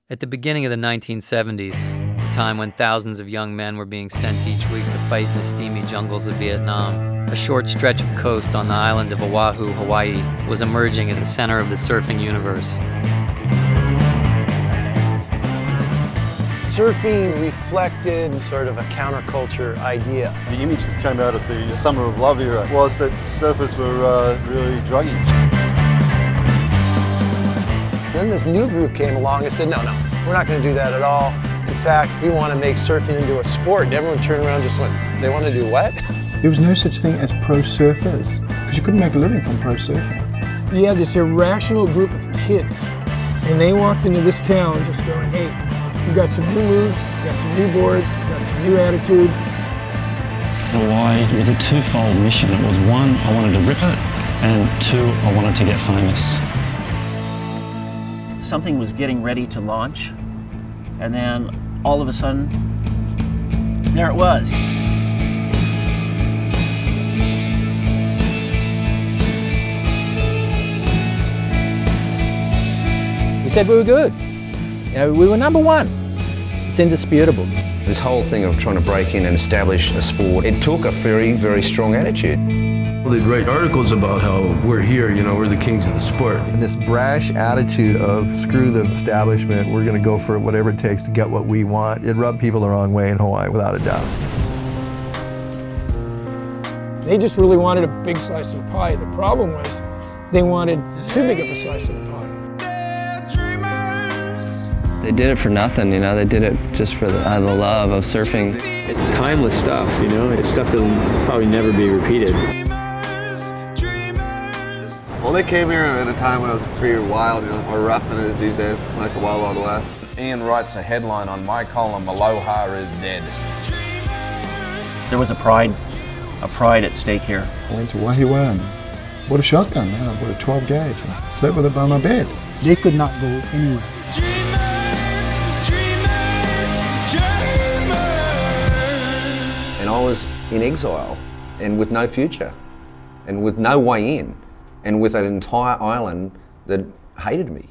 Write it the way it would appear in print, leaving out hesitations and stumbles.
At the beginning of the 1970s, a time when thousands of young men were being sent each week to fight in the steamy jungles of Vietnam, a short stretch of coast on the island of Oahu, Hawaii, was emerging as the center of the surfing universe. Surfing reflected sort of a counterculture idea. The image that came out of the Summer of Love era was that surfers were really druggies. Then this new group came along and said, no, we're not going to do that at all. In fact, we want to make surfing into a sport. And everyone turned around and just went, they want to do what? There was no such thing as pro surfers, because you couldn't make a living from pro surfing. You had this irrational group of kids, and they walked into this town just going, hey, you got some new moves, you got some new boards, you got some new attitude. Hawaii was a twofold mission. It was one, I wanted to rip it, and two, I wanted to get famous. Something was getting ready to launch, and then all of a sudden, there it was. We said we were good. You know, we were number one. It's indisputable. This whole thing of trying to break in and establish a sport, it took a very, very strong attitude. They'd write articles about how we're here, you know, we're the kings of the sport. And this brash attitude of screw the establishment, we're going to go for whatever it takes to get what we want, it rubbed people the wrong way in Hawaii, without a doubt. They just really wanted a big slice of the pie. The problem was they wanted too big of a slice of the pie. They did it for nothing, you know, they did it just for the love of surfing. It's timeless stuff, you know, it's stuff that will probably never be repeated. Well, they came here at a time when it was pretty wild, you know, more rough than it is these days, like the Wild Wild West. Ian writes a headline on my column, Aloha is dead. There was a pride at stake here. I went to Wahiwa and bought a shotgun, man. I bought a 12 gauge and slept with it by my bed. They could not go anywhere. And I was in exile and with no future and with no way in and with an entire island that hated me.